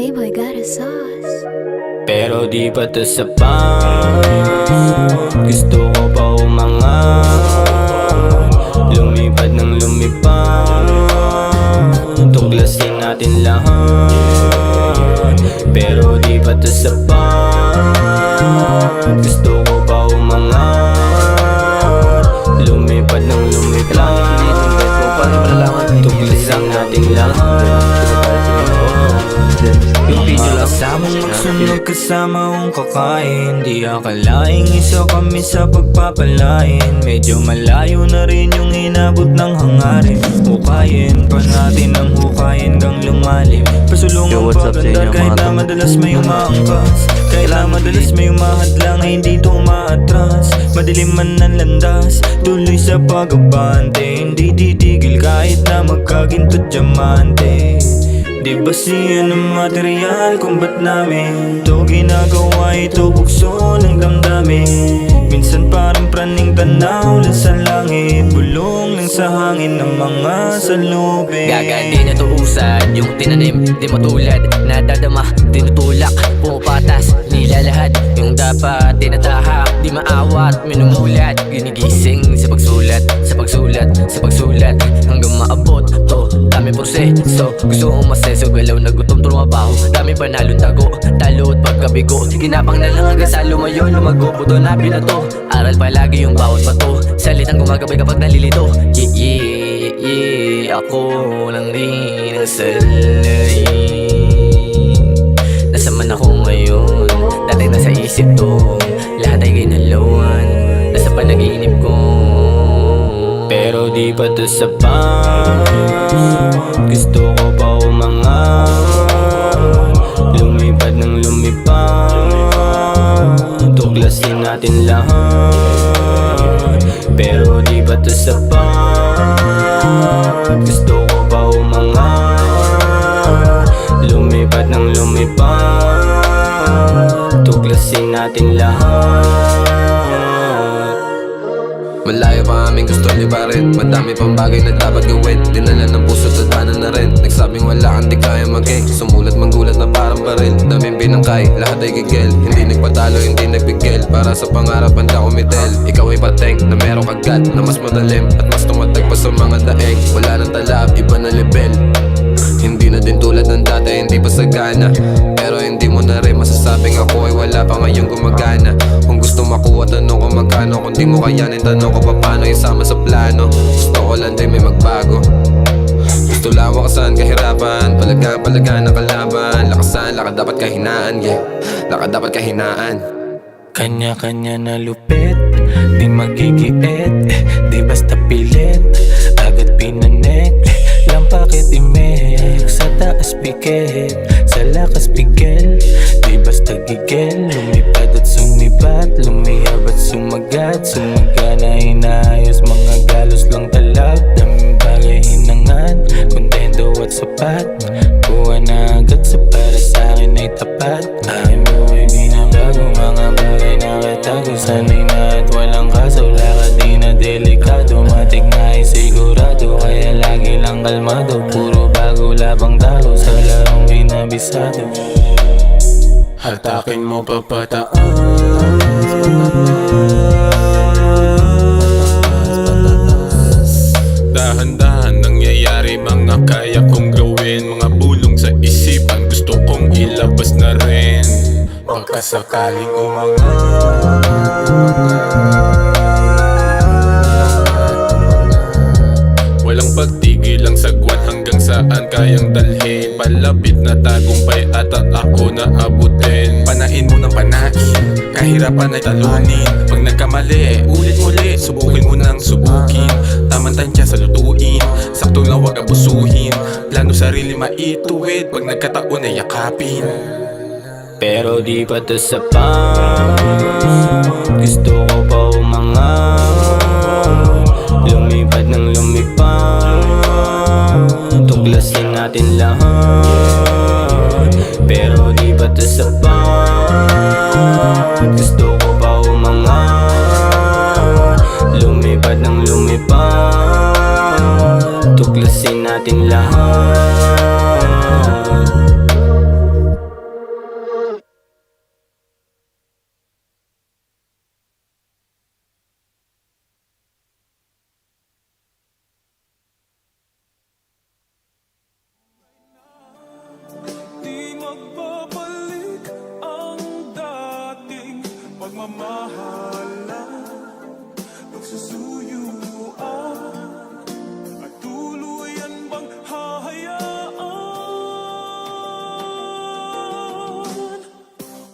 Playboy got a sauce. Pero di pa to sapat. Gusto ko pa umangat, lumipad ng lumipad, tuklasin natin lahat. Pero di pa to sapat. Gusto ko pa umangat, lumipad ng lumipad, tuklasin natin lahat. Kasamang magsunod kasama kong kakain, di akalaing isa kami sa pagpapalain. Medyo malayo na rin yung inabot ng hangarin. Hukayin pa natin ang hukayin hanggang lumalim. Pasulungan pagandar kahit na madalas may umaangkas, kahit na madalas may umahadlang ay hindi to umaatras. Madilim man ang landas, tuloy sa pag-abante, hindi titigil kahit na magkaginto't diamante. Di ba siya ng material kung ba't namin ito ginagawa, ito bukso ng damdamin. Minsan parang praning tanaw lang sa langit, bulong lang sa hangin ng mga salubin. Gagandi na tuusad, yung tinanim di matulad, nadadama, tinutulak, pumapatas, nilalahad. Yung dapat tinatahak, di maawat, minumulat. Ginigising sa pagsulat, sa pagsulat, sa pagsulat, hanggang maabot to dami proseso. Gusto kong maseso, galaw na gutom, trumabaho, dami panalong tago, talo at pagkabigo. Ginapang na lang hanggang sa lumayo, lumago, buto na binato. Aral palagi yung bawat bato, salitang gumagabay kapag nalilito. Ako lang rin ang salarin. Nasaan ako ngayon, dati nasa isip to, lahat ay ginalawan, nasa panaginip ko. Pero di pa to sapat. Gusto ko pa umangat, lumipad ng lumipad, tuklasin natin lahat. Pero di pa to sapat. Gusto ko pa umangat, lumipad ng lumipad, tuklasin natin lahat. Malayo pa aming gusto libarin, madami pang bagay na dapat gawin. Dinala ng puso at adhana na rin, nagsabing wala kang di kaya mag-gay. Sumulat manggulat na parang baril, daming binangkay, lahat ay gigil. Hindi nagpatalo, hindi nagpigil, para sa pangarap handa kumitel. Ikaw ay pateng na merong kagat na mas madalim at mas tumatag pa sa mga daeng. Wala nang talab, iba na level, hindi na din tulad ng dati, hindi pa sagana. Pero hindi mo na rin masasabing ako ay wala pa ngayong gumagana. Kung gusto makuha, tanong ko magkano, kung di mo kayanin, tanong ko paano isama sa plano. Gusto ko lang din may magbago, gusto lang wakasan kahirapan, palagaan ng kalaban. Lakasan, lakad dapat kahinaan, yeah, lakad dapat kahinaan. Kanya-kanya na lupit, di magigiit, di basta pilit, agad pinanek, lang bakit imek, sa taas pikit, sa lakas pigil, di basta gigil, lumipad at sumibat, lumiyab at sumagat, sumaga na inayos, mga galos lang talag, daming bagay hinangad, kontento at sapat, kuha na agad sa para sa'kin ay tapat. Aking buhay di na bago, mga bagay na katago, sanay na at walang kaso, lakad di na delikado, matik na ay sigurado, kaya lagi lang kalmado, puro bago labang talo, sa larong binabisado. Hatakin mo pa pataas, dahan-dahan nangyayari mga kaya kong gawin, mga bulong sa isipan gusto kong ilabas na rin. Pagkasakaling umangat, walang pagtigil ang sagwan hanggang saan kayang dalhin. Palapit na tagumpay at ako na abutin. Panain mo ng panain, kahirapan ay talunin. Pag nagkamali, ulit muli, subukin mo nang subukin. Tamang tansya sa lutuin, sakto na wag abusuhin. Plano sarili maituwid, pag nagkataon ay yakapin. Pero di pa to sapat. Gusto ko pa umangat, lumipad ng lumipad, tuklasin natin lahat. Pero di pa to sapat. Gusto ko pa umangat, lumipad ng lumipad, tuklasin natin lahat. pagmamahalan, pagsusuyuan, at tuluyan bang hahayaan?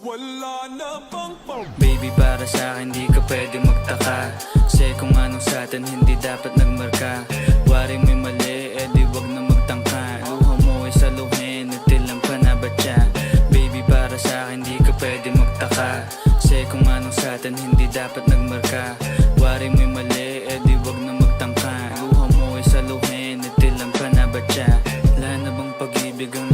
Wala na bang Baby, para sa akin di ka pwede magtaka, kasi kung anong sa atin hindi dapat nagmarka. Wari mo'y mali, di wag na magtangka. Luha mo ay saluhin, itilang pa na ba siya? Baby, para sa akin di ka pwede magtaka, kasi kung anong sa atin hindi dapat nagmarka. Wari mo'y mali, di wag na magtangka. Luha mo ay saluhin, itilang pa na ba siya? Wala na bang pag-ibig ang